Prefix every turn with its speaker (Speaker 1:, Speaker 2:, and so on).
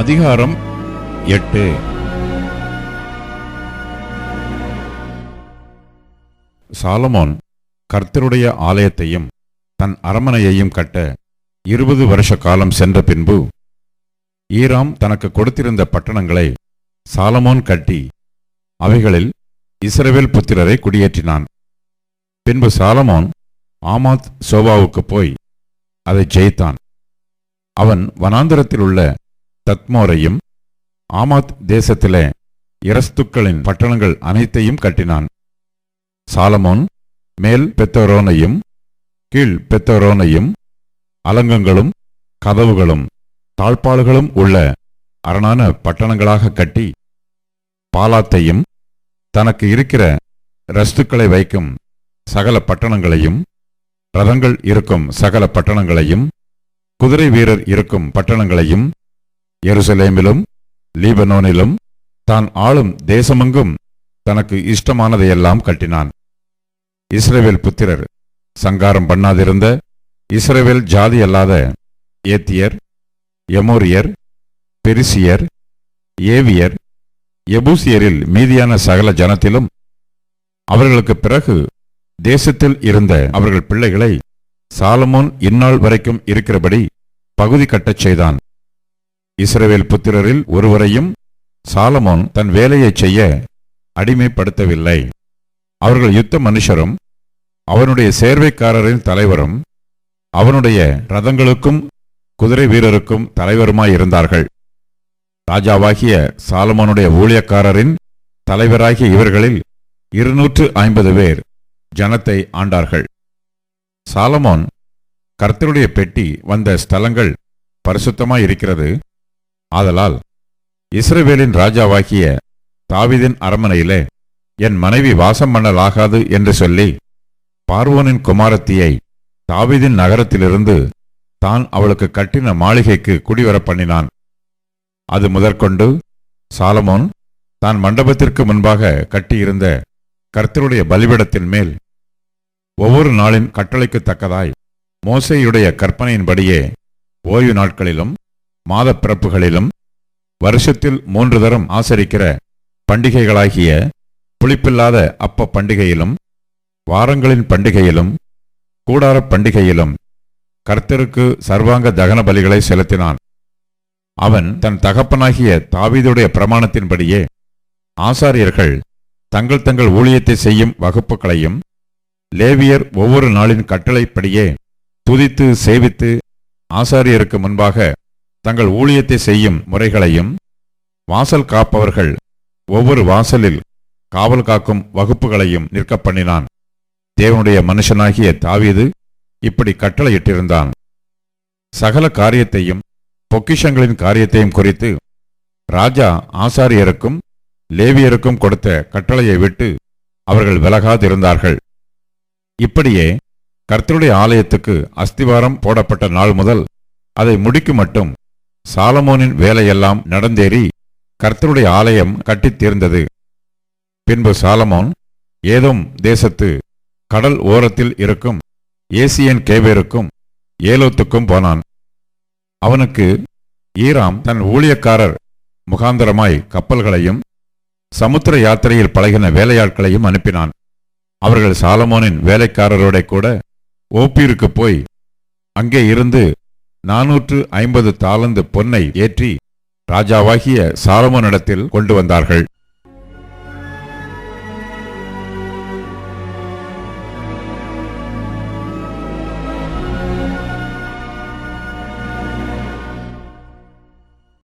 Speaker 1: அதிகாரம் 8. சாலமோன் கர்த்தருடைய ஆலயத்தையும் தன் அரமனையையும் கட்ட 20 வருஷ காலம் சென்ற பின்பு ஈராம் தனக்கு கொடுத்திருந்த பட்டணங்களை சாலமோன் கட்டி அவைகளில் இஸ்ரவேல் புத்திரரை குடியேற்றினான். பின்பு சாலமோன் ஆமாத் சோபாவுக்கு போய் அதை ஜெயித்தான். அவன் வனாந்தரத்தில் உள்ள தத்மோரையும் ஆமாத் தேசத்திலே இரஸ்துக்களின் பட்டணங்கள் அனைத்தையும் கட்டினான். சாலமோன் மேல் பெத்தோரோனையும் கீழ் பெத்தோரோனையும் அலங்கங்களும் கதவுகளும் தாழ்பாள்களும் உள்ள அரணான பட்டணங்களாக கட்டி பாலாத்தையும் தனக்கு இருக்கிற ரஸ்துக்களை வைக்கும் சகல பட்டணங்களையும் ரதங்கள் இருக்கும் சகல பட்டணங்களையும் குதிரை வீரர் இருக்கும் பட்டணங்களையும் எருசலேமிலும் லீபனோனிலும் தான் ஆளும் தேசமெங்கும் தனக்கு இஷ்டமானதையெல்லாம் கட்டினான். இஸ்ரவேல் புத்திரர் சங்காரம் பண்ணாதிருந்த இஸ்ரவேல் ஜாதி அல்லாத ஏத்தியர், எமோரியர், பெரிசியர், ஏவியர், எபூசியரில் மீதியான சகல ஜனத்திலும் அவர்களுக்கு பிறகு தேசத்தில் இருந்த அவர்கள் பிள்ளைகளை சாலமோன் இந்நாள் வரைக்கும் இருக்கிறபடி பகுதி கட்டச் செய்தான். இஸ்ரவேல் புத்திரரில் ஒருவரையும் சாலமோன் தன் வேலையை செய்ய அடிமைப்படுத்தவில்லை. அவர்கள் யுத்த மனுஷரும் அவனுடைய சேர்வைக்காரரின் தலைவரும் அவனுடைய ரதங்களுக்கும் குதிரை வீரருக்கும் தலைவருமாயிருந்தார்கள். ராஜாவாகிய சாலமோனுடைய ஊழியக்காரரின் தலைவராகிய இவர்களில் 250 பேர் ஜனத்தை ஆண்டார்கள். சாலமோன் கர்த்தருடைய பெட்டி வந்த ஸ்தலங்கள் பரிசுத்தமாயிருக்கிறது. ஆதலால் இஸ்ரவேலின் ராஜாவாகிய தாவீதின் அரமனையிலே என் மனைவி வாசம் பண்ணலாகாது என்று சொல்லி பார்வோனின் குமாரத்தியை தாவீதின் நகரத்திலிருந்து தான் அவளுக்கு கட்டின மாளிகைக்கு குடிவர பண்ணினான். அது முதற்கொண்டு சாலமோன் தான் மண்டபத்திற்கு முன்பாக கட்டியிருந்த கர்த்தருடைய பலிபீடத்தின் மேல் ஒவ்வொரு நாளின் கட்டளைக்கு தக்கதாய் மோசேயுடைய கற்பனையின்படியே ஓய்வு நாட்களிலும் மாத பிறப்புகளிலும் வருஷத்தில் 3 தரம் ஆசரிக்கிற பண்டிகைகளாகிய புளிப்பில்லாத அப்ப பண்டிகையிலும் வாரங்களின் பண்டிகையிலும் கூடாரப் பண்டிகையிலும் கர்த்தருக்கு சர்வாங்க தகன பலிகளை செலுத்தினான். அவன் தன் தகப்பனாகிய தாவீதுடைய பிரமாணத்தின்படியே ஆசாரியர்கள் தங்கள் தங்கள் ஊழியத்தை செய்யும் வகுப்புகளையும் லேவியர் ஒவ்வொரு நாளின் கட்டளைப்படியே துதித்து சேவித்து ஆசாரியருக்கு முன்பாக தங்கள் ஊழியத்தை செய்யும் முறைகளையும் வாசல் காப்பவர்கள் ஒவ்வொரு வாசலில் காவல் காக்கும் வகுப்புகளையும் நிற்க பண்ணினான். தேவனுடைய மனுஷனாகிய தாவீது இப்படி கட்டளையிட்டிருந்தான். சகல காரியத்தையும் பொக்கிஷங்களின் காரியத்தையும் குறித்து ராஜா ஆசாரியருக்கும் லேவியருக்கும் கொடுத்த கட்டளையை விட்டு அவர்கள் விலகாதிருந்தார்கள். இப்படியே கர்த்தருடைய ஆலயத்துக்கு அஸ்திவாரம் போடப்பட்ட நாள் முதல் அதை முடிக்கும் மட்டும் சாலமோனின் வேலையெல்லாம் நடந்தேறி கர்த்தருடைய ஆலயம் கட்டித் தீர்ந்தது. பின்பு சாலமோன் ஏதோம் தேசத்து கடல் ஓரத்தில் இருக்கும் ஏசியன் கேபேருக்கும் ஏலோத்துக்கும் போனான். அவனுக்கு ஈராம் தன் ஊழியக்காரர் முகாந்தரமாய் கப்பல்களையும் சமுத்திர யாத்திரையில் பழகின வேலையாட்களையும் அனுப்பினான். அவர்கள் சாலமோனின் வேலைக்காரரோட கூட ஓப்பீருக்கு போய் அங்கே இருந்து 450 தாலந்து பொன்னை ஏற்றி ராஜாவாகிய சாலமோனிடத்தில் கொண்டு வந்தார்கள்.